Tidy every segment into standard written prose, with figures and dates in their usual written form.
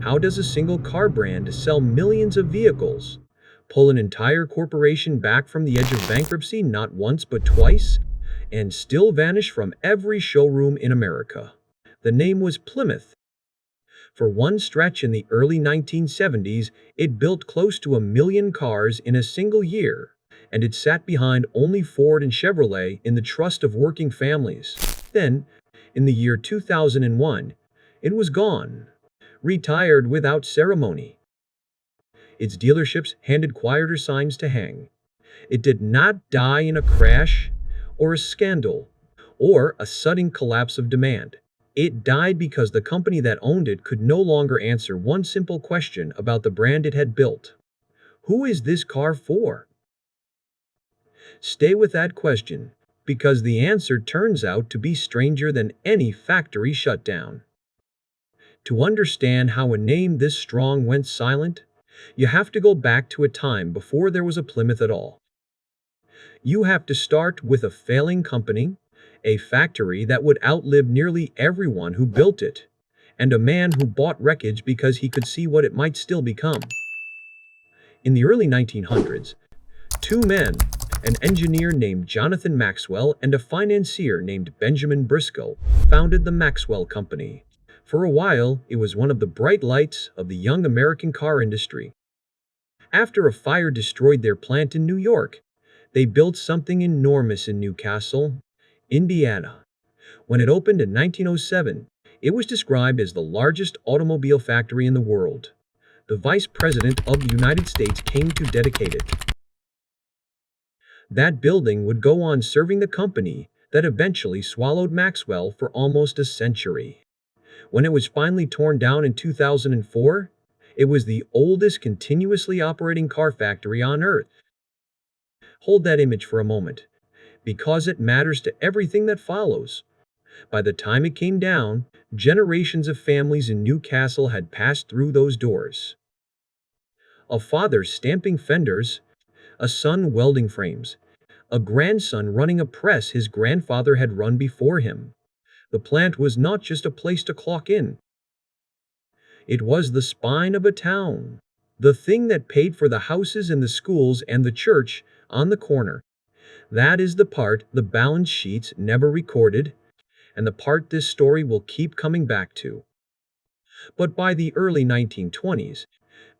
How does a single car brand sell millions of vehicles, pull an entire corporation back from the edge of bankruptcy not once but twice, and still vanish from every showroom in America? The name was Plymouth. For one stretch in the early 1970s, it built close to 1 million cars in a single year, and it sat behind only Ford and Chevrolet in the trust of working families. Then, in the year 2001, it was gone, retired without ceremony. Its dealerships handed quieter signs to hang. It did not die in a crash, or a scandal, or a sudden collapse of demand. It died because the company that owned it could no longer answer one simple question about the brand it had built. Who is this car for? Stay with that question, because the answer turns out to be stranger than any factory shutdown. To understand how a name this strong went silent, you have to go back to a time before there was a Plymouth at all. You have to start with a failing company, a factory that would outlive nearly everyone who built it, and a man who bought wreckage because he could see what it might still become. In the early 1900s, two men, an engineer named Jonathan Maxwell and a financier named Benjamin Briscoe, founded the Maxwell Company. For a while, it was one of the bright lights of the young American car industry. After a fire destroyed their plant in New York, they built something enormous in Newcastle, Indiana. When it opened in 1907, it was described as the largest automobile factory in the world. The Vice President of the United States came to dedicate it. That building would go on serving the company that eventually swallowed Maxwell for almost a century. When it was finally torn down in 2004, it was the oldest continuously operating car factory on Earth. Hold that image for a moment, because it matters to everything that follows. By the time it came down, generations of families in Newcastle had passed through those doors. A father stamping fenders, a son welding frames, a grandson running a press his grandfather had run before him. The plant was not just a place to clock in. It was the spine of a town, the thing that paid for the houses and the schools and the church on the corner. That is the part the balance sheets never recorded, and the part this story will keep coming back to. But by the early 1920s,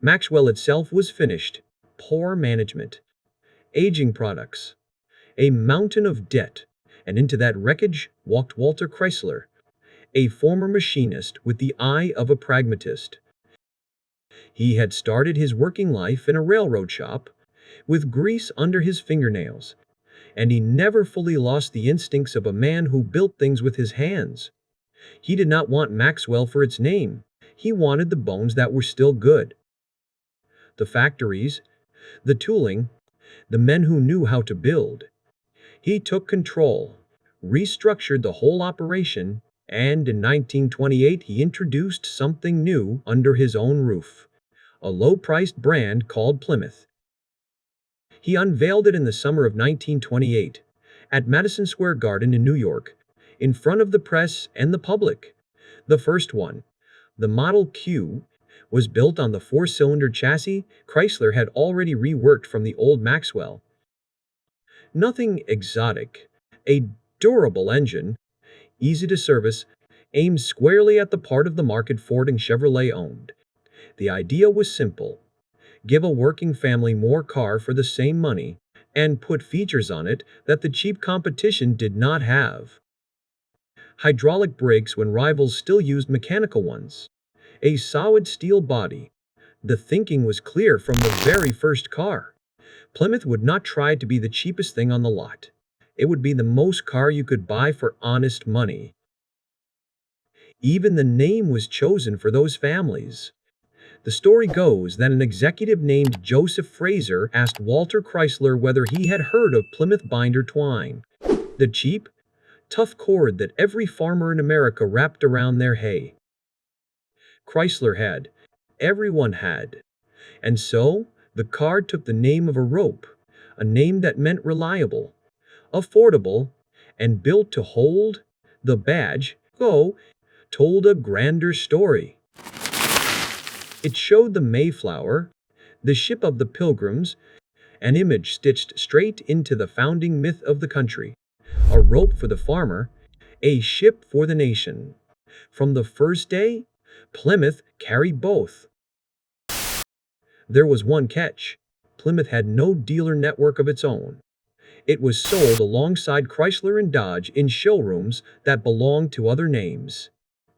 Maxwell itself was finished. Poor management, aging products, a mountain of debt, and into that wreckage walked Walter Chrysler, a former machinist with the eye of a pragmatist. He had started his working life in a railroad shop, with grease under his fingernails, and he never fully lost the instincts of a man who built things with his hands. He did not want Maxwell for its name. He wanted the bones that were still good. The factories, the tooling, the men who knew how to build. He took control, restructured the whole operation, and in 1928 he introduced something new under his own roof, a low-priced brand called Plymouth. He unveiled it in the summer of 1928 at Madison Square Garden in New York, in front of the press and the public. The first one, the Model Q, was built on the four-cylinder chassis Chrysler had already reworked from the old Maxwell. Nothing exotic, a durable engine, easy to service, aimed squarely at the part of the market Ford and Chevrolet owned. The idea was simple. Give a working family more car for the same money, and put features on it that the cheap competition did not have. Hydraulic brakes when rivals still used mechanical ones. A solid steel body. The thinking was clear from the very first car. Plymouth would not try to be the cheapest thing on the lot. It would be the most car you could buy for honest money. Even the name was chosen for those families. The story goes that an executive named Joseph Fraser asked Walter Chrysler whether he had heard of Plymouth binder twine, the cheap, tough cord that every farmer in America wrapped around their hay. Chrysler had. Everyone had. And so, the card took the name of a rope, a name that meant reliable, affordable, and built to hold. The badge, told a grander story. It showed the Mayflower, the ship of the Pilgrims, an image stitched straight into the founding myth of the country. A rope for the farmer, a ship for the nation. From the first day, Plymouth carried both. There was one catch. Plymouth had no dealer network of its own. It was sold alongside Chrysler and Dodge in showrooms that belonged to other names.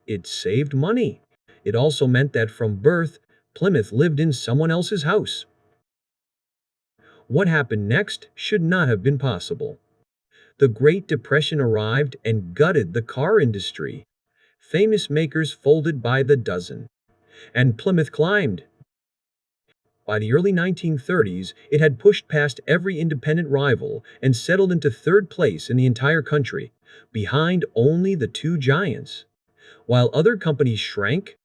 It saved money. It also meant that from birth, Plymouth lived in someone else's house. What happened next should not have been possible. The Great Depression arrived and gutted the car industry. Famous makers folded by the dozen, and Plymouth climbed. By the early 1930s, it had pushed past every independent rival and settled into third place in the entire country, behind only the two giants. While other companies shrank,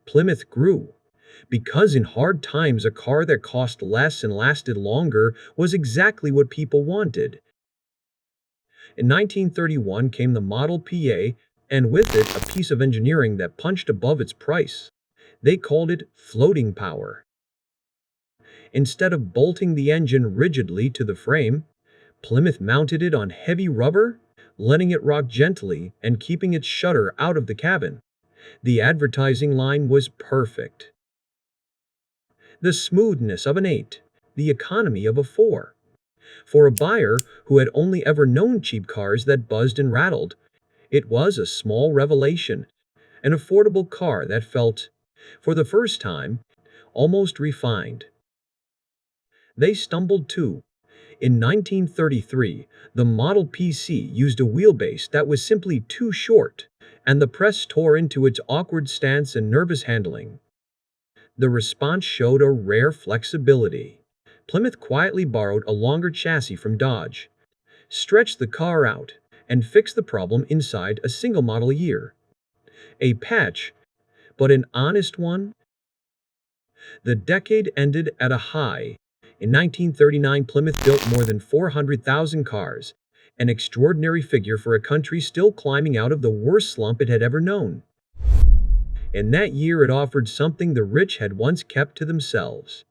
Plymouth grew. Because in hard times a car that cost less and lasted longer was exactly what people wanted. In 1931 came the Model PA, and with it a piece of engineering that punched above its price. They called it floating power. Instead of bolting the engine rigidly to the frame, Plymouth mounted it on heavy rubber, letting it rock gently and keeping its shutter out of the cabin. The advertising line was perfect. The smoothness of an 8, the economy of a 4. For a buyer who had only ever known cheap cars that buzzed and rattled, it was a small revelation, an affordable car that felt, for the first time, almost refined. They stumbled too. In 1933, the Model PC used a wheelbase that was simply too short, and the press tore into its awkward stance and nervous handling. The response showed a rare flexibility. Plymouth quietly borrowed a longer chassis from Dodge, stretched the car out, and fixed the problem inside a single model year. A patch, but an honest one. The decade ended at a high. In 1939, Plymouth built more than 400,000 cars, an extraordinary figure for a country still climbing out of the worst slump it had ever known. In that year it offered something the rich had once kept to themselves.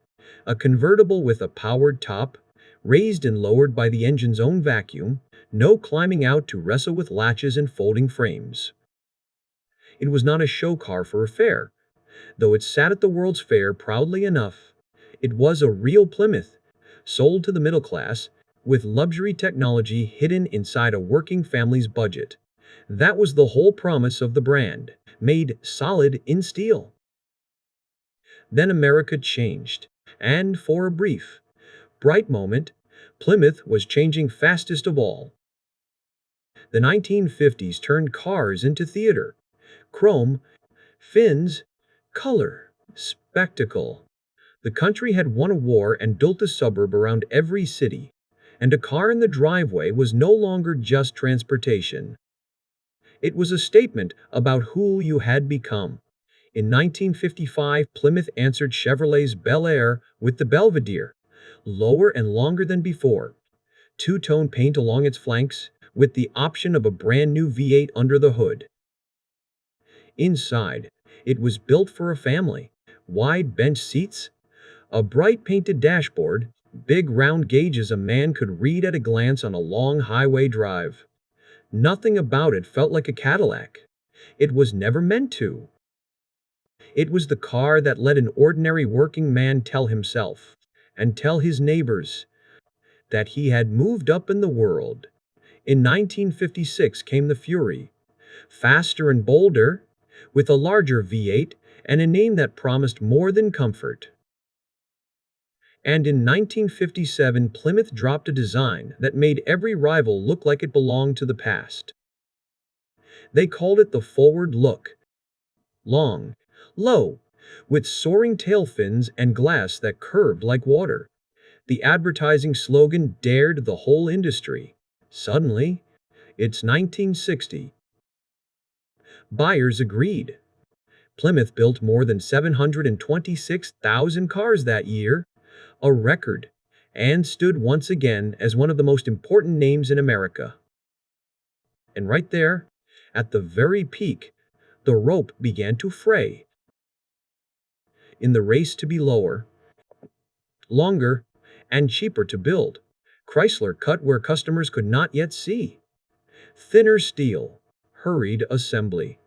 A convertible with a powered top, raised and lowered by the engine's own vacuum, no climbing out to wrestle with latches and folding frames. It was not a show car for a fair, though it sat at the World's Fair proudly enough. It was a real Plymouth, sold to the middle class, with luxury technology hidden inside a working family's budget. That was the whole promise of the brand, made solid in steel. Then America changed, and for a brief, bright moment, Plymouth was changing fastest of all. The 1950s turned cars into theater. Chrome, fins, color, spectacle. The country had won a war and built a suburb around every city, and a car in the driveway was no longer just transportation. It was a statement about who you had become. In 1955, Plymouth answered Chevrolet's Bel Air with the Belvedere, lower and longer than before. Two-tone paint along its flanks, with the option of a brand new V8 under the hood. Inside, it was built for a family. Wide bench seats, a bright painted dashboard, big round gauges a man could read at a glance on a long highway drive. Nothing about it felt like a Cadillac. It was never meant to. It was the car that let an ordinary working man tell himself, and tell his neighbors, that he had moved up in the world. In 1956 came the Fury, faster and bolder, with a larger V8 and a name that promised more than comfort. And in 1957, Plymouth dropped a design that made every rival look like it belonged to the past. They called it the forward look. Long, low, with soaring tail fins and glass that curved like water. The advertising slogan dared the whole industry. Suddenly, it's 1960. Buyers agreed. Plymouth built more than 726,000 cars that year, a record, and stood once again as one of the most important names in America. And right there, at the very peak, the rope began to fray. In the race to be lower, longer, and cheaper to build, Chrysler cut where customers could not yet see. Thinner steel, hurried assembly,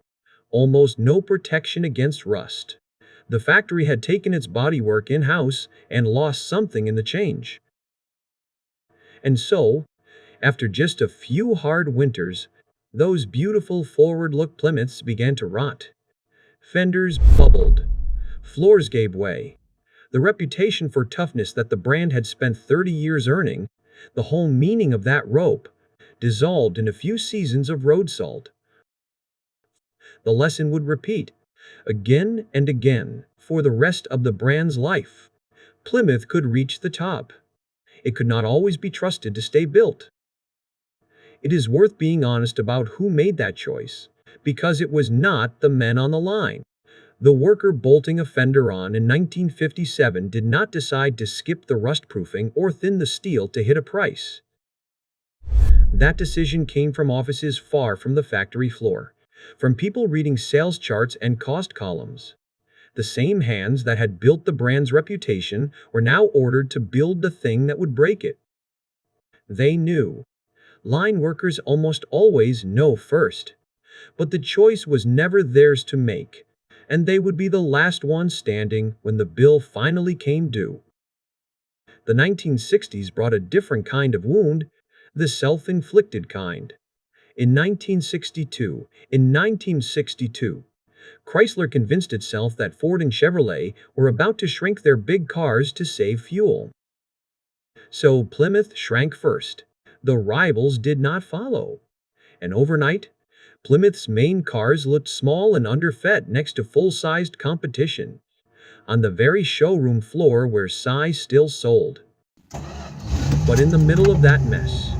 almost no protection against rust. The factory had taken its bodywork in-house and lost something in the change. And so, after just a few hard winters, those beautiful forward-look Plymouths began to rot. Fenders bubbled. Floors gave way. The reputation for toughness that the brand had spent 30 years earning, the whole meaning of that rope, dissolved in a few seasons of road salt. The lesson would repeat, again and again, for the rest of the brand's life. Plymouth could reach the top. It could not always be trusted to stay built. It is worth being honest about who made that choice, because it was not the men on the line. The worker bolting a fender on in 1957 did not decide to skip the rust-proofing or thin the steel to hit a price. That decision came from offices far from the factory floor, from people reading sales charts and cost columns. The same hands that had built the brand's reputation were now ordered to build the thing that would break it. They knew. Line workers almost always know first. But the choice was never theirs to make, and they would be the last ones standing when the bill finally came due. The 1960s brought a different kind of wound, the self-inflicted kind. In 1962, Chrysler convinced itself that Ford and Chevrolet were about to shrink their big cars to save fuel. So Plymouth shrank first. The rivals did not follow. And overnight, Plymouth's main cars looked small and underfed next to full-sized competition, on the very showroom floor where size still sold. But in the middle of that mess,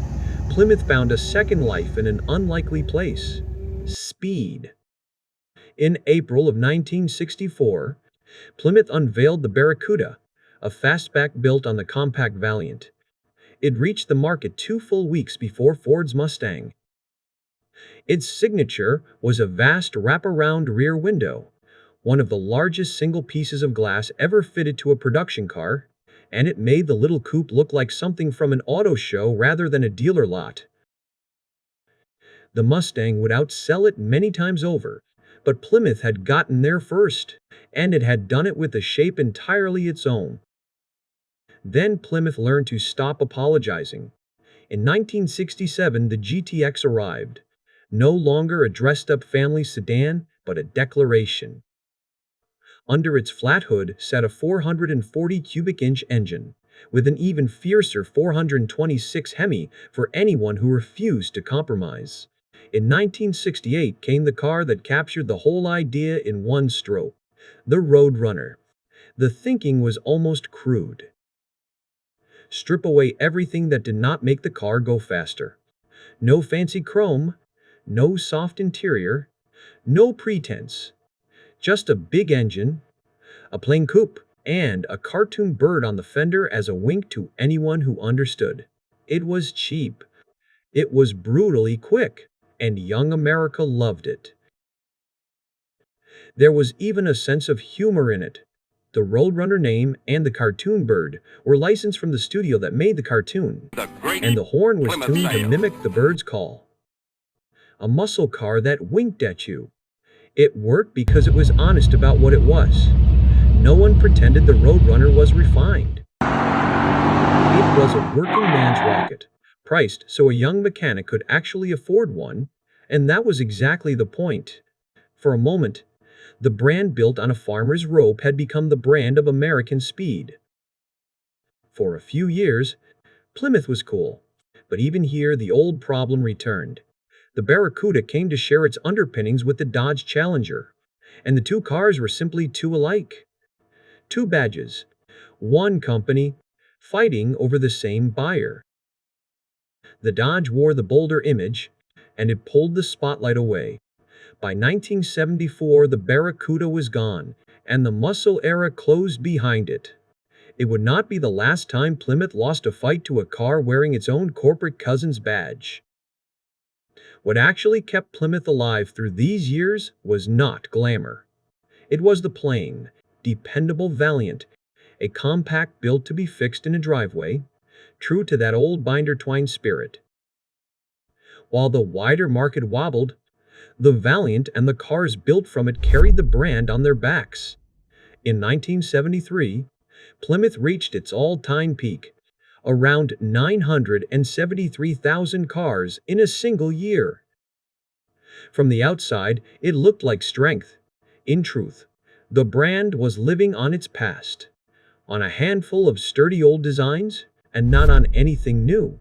Plymouth found a second life in an unlikely place: speed. In April of 1964, Plymouth unveiled the Barracuda, a fastback built on the compact Valiant. It reached the market 2 full weeks before Ford's Mustang. Its signature was a vast wraparound rear window, one of the largest single pieces of glass ever fitted to a production car, and it made the little coupe look like something from an auto show rather than a dealer lot. The Mustang would outsell it many times over, but Plymouth had gotten there first, and it had done it with a shape entirely its own. Then Plymouth learned to stop apologizing. In 1967, the GTX arrived, no longer a dressed-up family sedan, but a declaration. Under its flat hood sat a 440 cubic inch engine, with an even fiercer 426 Hemi for anyone who refused to compromise. In 1968 came the car that captured the whole idea in one stroke: the Roadrunner. The thinking was almost crude. Strip away everything that did not make the car go faster. No fancy chrome, no soft interior, no pretense. Just a big engine, a plain coupe, and a cartoon bird on the fender as a wink to anyone who understood. It was cheap. It was brutally quick, and young America loved it. There was even a sense of humor in it. The Roadrunner name and the cartoon bird were licensed from the studio that made the cartoon, and the horn was tuned to mimic the bird's call. A muscle car that winked at you. It worked because it was honest about what it was. No one pretended the Roadrunner was refined. It was a working man's rocket, priced so a young mechanic could actually afford one, and that was exactly the point. For a moment, the brand built on a farmer's rope had become the brand of American speed. For a few years, Plymouth was cool, but even here the old problem returned. The Barracuda came to share its underpinnings with the Dodge Challenger, and the two cars were simply too alike. Two badges, one company, fighting over the same buyer. The Dodge wore the bolder image, and it pulled the spotlight away. By 1974, the Barracuda was gone, and the muscle era closed behind it. It would not be the last time Plymouth lost a fight to a car wearing its own corporate cousin's badge. What actually kept Plymouth alive through these years was not glamour. It was the plain, dependable Valiant, a compact built to be fixed in a driveway, true to that old binder twine spirit. While the wider market wobbled, the Valiant and the cars built from it carried the brand on their backs. In 1973, Plymouth reached its all-time peak, around 973,000 cars in a single year. From the outside, it looked like strength. In truth, the brand was living on its past, on a handful of sturdy old designs, and not on anything new.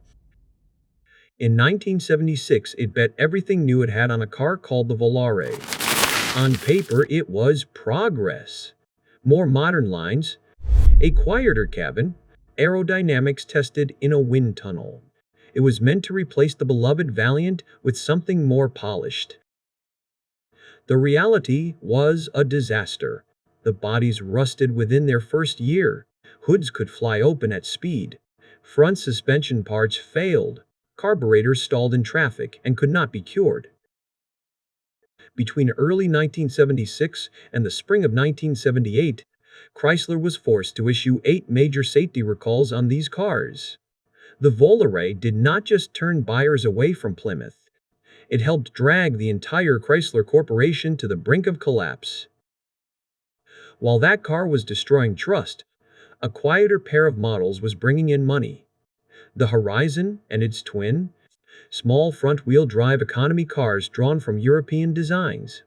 In 1976, it bet everything new it had on a car called the Volare. On paper, it was progress. More modern lines, a quieter cabin, aerodynamics tested in a wind tunnel. It was meant to replace the beloved Valiant with something more polished. The reality was a disaster. The bodies rusted within their first year. Hoods could fly open at speed. Front suspension parts failed. Carburetors stalled in traffic and could not be cured. Between early 1976 and the spring of 1978, Chrysler was forced to issue 8 major safety recalls on these cars. The Volare did not just turn buyers away from Plymouth. It helped drag the entire Chrysler Corporation to the brink of collapse. While that car was destroying trust, a quieter pair of models was bringing in money. The Horizon and its twin, small front-wheel drive economy cars drawn from European designs.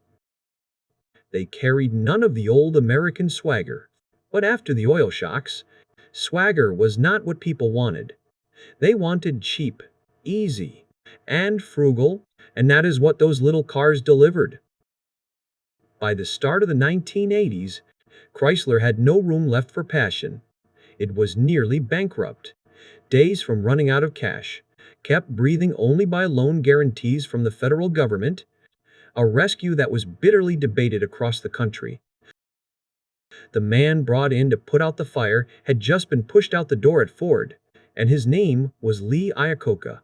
They carried none of the old American swagger. But after the oil shocks, swagger was not what people wanted. They wanted cheap, easy, and frugal, and that is what those little cars delivered. By the start of the 1980s, Chrysler had no room left for passion. It was nearly bankrupt. Days from running out of cash, kept breathing only by loan guarantees from the federal government, a rescue that was bitterly debated across the country. The man brought in to put out the fire had just been pushed out the door at Ford, and his name was Lee Iacocca.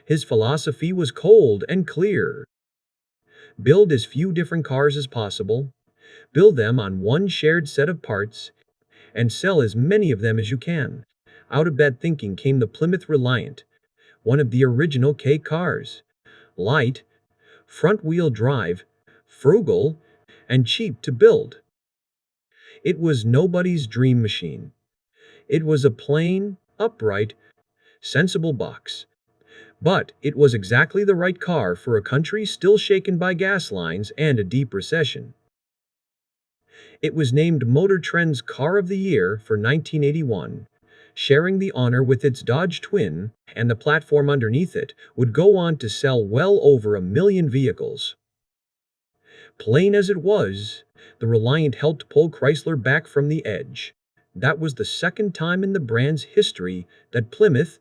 His philosophy was cold and clear. Build as few different cars as possible, build them on one shared set of parts, and sell as many of them as you can. Out of that thinking came the Plymouth Reliant, one of the original K cars. Light, front-wheel drive, frugal, and cheap to build. It was nobody's dream machine. It was a plain, upright, sensible box. But it was exactly the right car for a country still shaken by gas lines and a deep recession. It was named Motor Trend's Car of the Year for 1981, sharing the honor with its Dodge twin, and the platform underneath it would go on to sell well over 1 million vehicles. Plain as it was, the Reliant helped pull Chrysler back from the edge. That was the second time in the brand's history that Plymouth,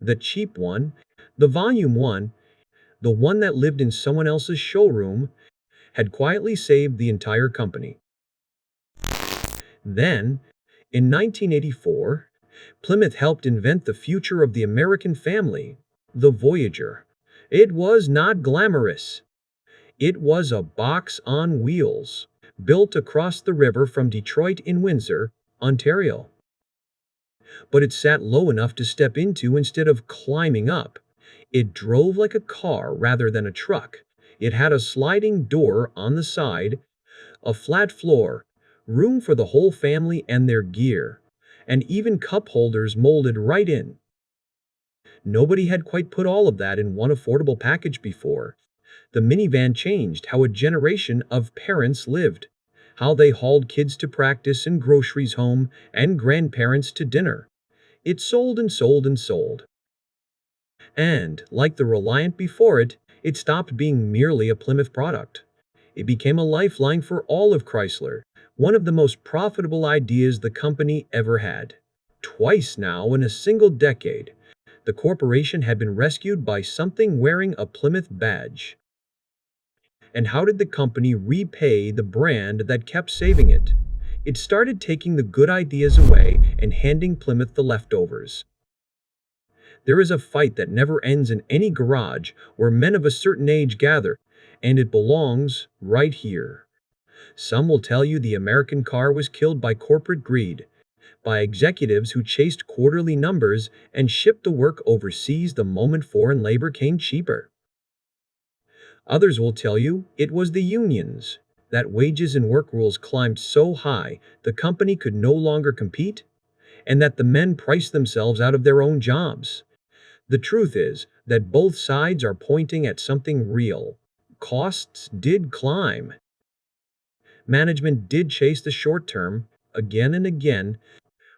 the cheap one, the volume one, the one that lived in someone else's showroom, had quietly saved the entire company. Then, in 1984, Plymouth helped invent the future of the American family, the Voyager. It was not glamorous. It was a box on wheels, built across the river from Detroit in Windsor, Ontario. But it sat low enough to step into instead of climbing up. It drove like a car rather than a truck. It had a sliding door on the side, a flat floor, room for the whole family and their gear, and even cup holders molded right in. Nobody had quite put all of that in one affordable package before. The minivan changed how a generation of parents lived, how they hauled kids to practice and groceries home and grandparents to dinner. It sold and sold and sold. And, like the Reliant before it, it stopped being merely a Plymouth product. It became a lifeline for all of Chrysler, one of the most profitable ideas the company ever had. Twice now in a single decade, the corporation had been rescued by something wearing a Plymouth badge. And how did the company repay the brand that kept saving it? It started taking the good ideas away and handing Plymouth the leftovers. There is a fight that never ends in any garage where men of a certain age gather, and it belongs right here. Some will tell you the American car was killed by corporate greed, by executives who chased quarterly numbers and shipped the work overseas the moment foreign labor came cheaper. Others will tell you it was the unions, that wages and work rules climbed so high the company could no longer compete, and that the men priced themselves out of their own jobs. The truth is that both sides are pointing at something real. Costs did climb. Management did chase the short term, again and again,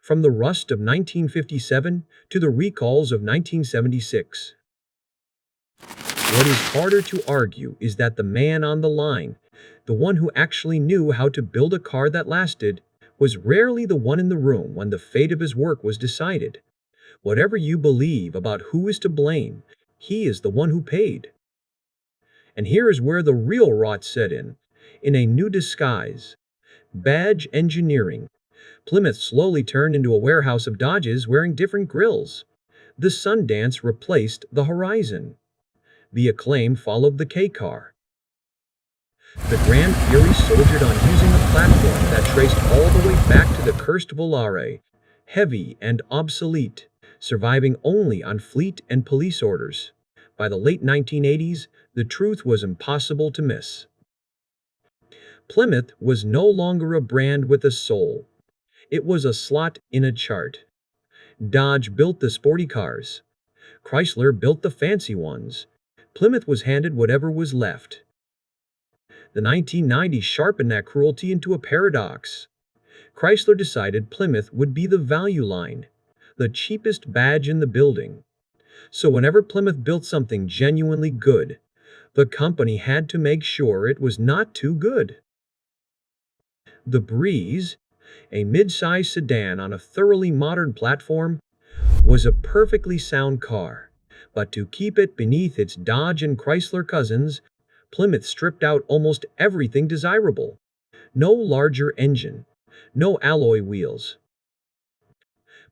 from the rust of 1957 to the recalls of 1976. What is harder to argue is that the man on the line, the one who actually knew how to build a car that lasted, was rarely the one in the room when the fate of his work was decided. Whatever you believe about who is to blame, he is the one who paid. And here is where the real rot set in a new disguise. Badge engineering. Plymouth slowly turned into a warehouse of Dodges wearing different grills. The Sundance replaced the Horizon. The Acclaim followed the K-car. The Grand Fury soldiered on using a platform that traced all the way back to the cursed Volare, heavy and obsolete, surviving only on fleet and police orders. By the late 1980s, the truth was impossible to miss. Plymouth was no longer a brand with a soul. It was a slot in a chart. Dodge built the sporty cars. Chrysler built the fancy ones. Plymouth was handed whatever was left. The 1990s sharpened that cruelty into a paradox. Chrysler decided Plymouth would be the value line, the cheapest badge in the building. So whenever Plymouth built something genuinely good, the company had to make sure it was not too good. The Breeze, a mid-size sedan on a thoroughly modern platform, was a perfectly sound car. But to keep it beneath its Dodge and Chrysler cousins, Plymouth stripped out almost everything desirable. No larger engine, no alloy wheels.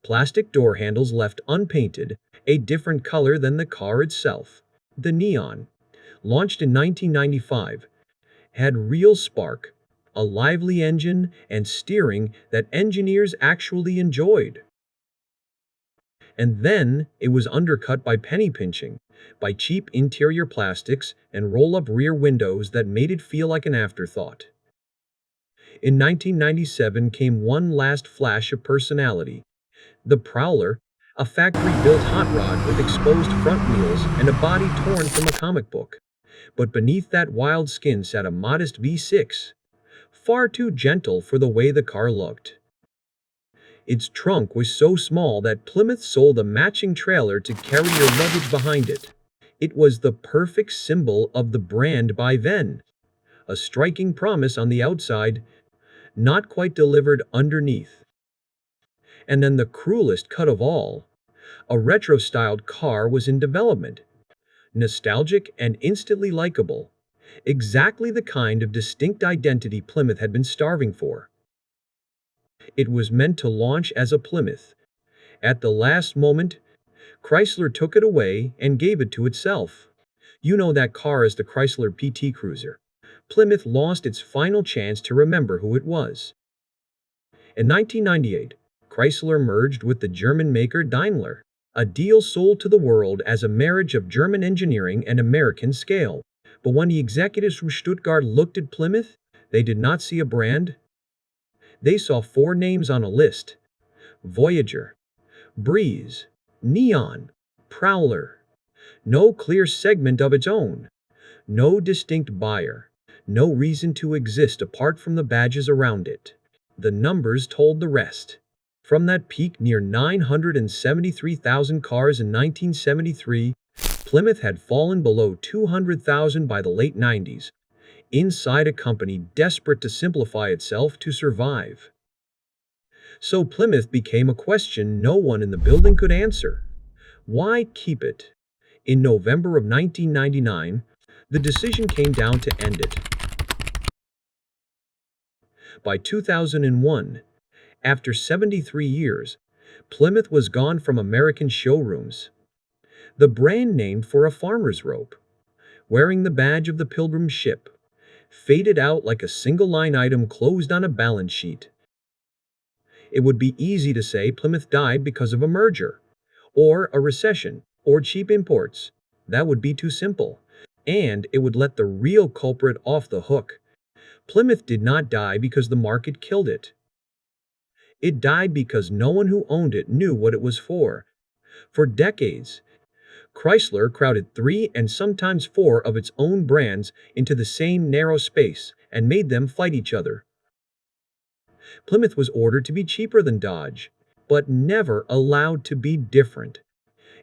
Plastic door handles left unpainted, a different color than the car itself. The Neon, launched in 1995, had real spark, a lively engine, and steering that engineers actually enjoyed. And then it was undercut by penny pinching, by cheap interior plastics and roll-up rear windows that made it feel like an afterthought. In 1997 came one last flash of personality. The Prowler, a factory-built hot rod with exposed front wheels and a body torn from a comic book. But beneath that wild skin sat a modest V6, far too gentle for the way the car looked. Its trunk was so small that Plymouth sold a matching trailer to carry your luggage behind it. It was the perfect symbol of the brand by then. A striking promise on the outside, not quite delivered underneath. And then the cruelest cut of all, a retro-styled car was in development. Nostalgic and instantly likable. Exactly the kind of distinct identity Plymouth had been starving for. It was meant to launch as a Plymouth. At the last moment, Chrysler took it away and gave it to itself. You know that car as the Chrysler PT Cruiser. Plymouth lost its final chance to remember who it was. In 1998, Chrysler merged with the German maker Daimler, a deal sold to the world as a marriage of German engineering and American scale. But when the executives from Stuttgart looked at Plymouth, they did not see a brand. They saw four names on a list: Voyager, Breeze, Neon, Prowler. No clear segment of its own. No distinct buyer. No reason to exist apart from the badges around it. The numbers told the rest. From that peak near 973,000 cars in 1973, Plymouth had fallen below 200,000 by the late 90s, inside a company desperate to simplify itself to survive. So Plymouth became a question no one in the building could answer. Why keep it? In November of 1999, the decision came down to end it. By 2001, after 73 years, Plymouth was gone from American showrooms. The brand named for a farmer's rope, wearing the badge of the pilgrim ship, faded out like a single line item closed on a balance sheet. It would be easy to say Plymouth died because of a merger, or a recession, or cheap imports. That would be too simple, and it would let the real culprit off the hook. Plymouth did not die because the market killed it. It died because no one who owned it knew what it was for. For decades, Chrysler crowded 3 and sometimes 4 of its own brands into the same narrow space and made them fight each other. Plymouth was ordered to be cheaper than Dodge, but never allowed to be different.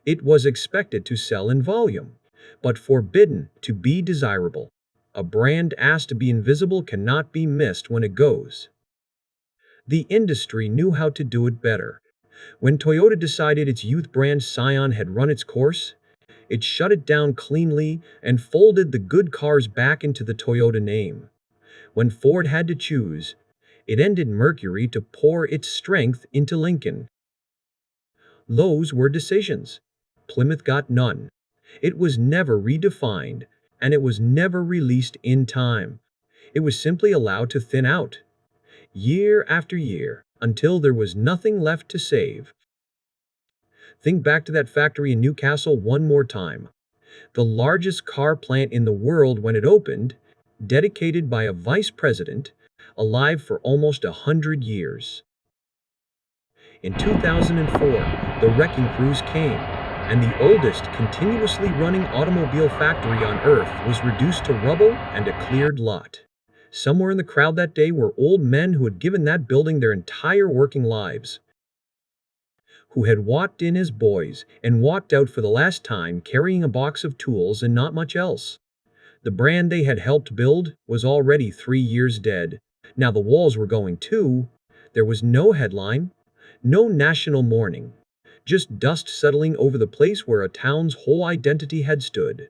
It was expected to sell in volume, but forbidden to be desirable. A brand asked to be invisible cannot be missed when it goes. The industry knew how to do it better. When Toyota decided its youth brand Scion had run its course, it shut it down cleanly and folded the good cars back into the Toyota name. When Ford had to choose, it ended Mercury to pour its strength into Lincoln. Those were decisions. Plymouth got none. It was never redefined, and it was never released in time. It was simply allowed to thin out, year after year, until there was nothing left to save. Think back to that factory in Newcastle one more time. The largest car plant in the world when it opened, dedicated by a vice president, alive for almost 100 years. In 2004, the wrecking crews came, and the oldest continuously running automobile factory on Earth was reduced to rubble and a cleared lot. Somewhere in the crowd that day were old men who had given that building their entire working lives, who had walked in as boys and walked out for the last time carrying a box of tools and not much else. The brand they had helped build was already 3 years dead. Now the walls were going too. There was no headline, no national mourning, just dust settling over the place where a town's whole identity had stood.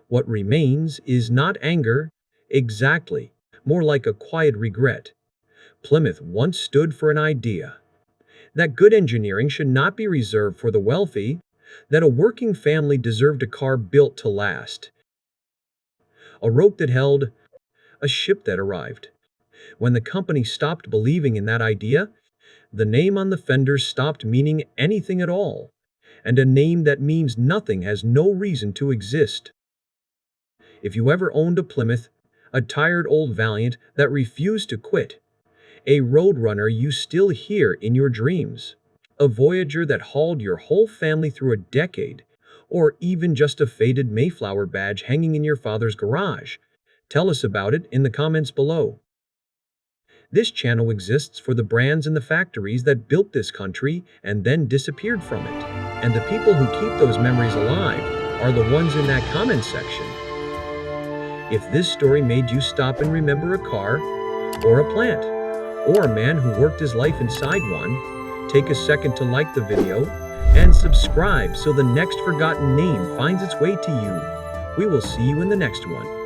What remains is not anger, exactly, more like a quiet regret. Plymouth once stood for an idea that good engineering should not be reserved for the wealthy, that a working family deserved a car built to last, a rope that held, a ship that arrived. When the company stopped believing in that idea, the name on the fenders stopped meaning anything at all, and a name that means nothing has no reason to exist. If you ever owned a Plymouth, a tired old Valiant that refused to quit, a Roadrunner you still hear in your dreams, a Voyager that hauled your whole family through a decade, or even just a faded Mayflower badge hanging in your father's garage, tell us about it in the comments below. This channel exists for the brands and the factories that built this country and then disappeared from it. And the people who keep those memories alive are the ones in that comment section. If this story made you stop and remember a car, or a plant, or a man who worked his life inside one, take a second to like the video and subscribe so the next forgotten name finds its way to you. We will see you in the next one.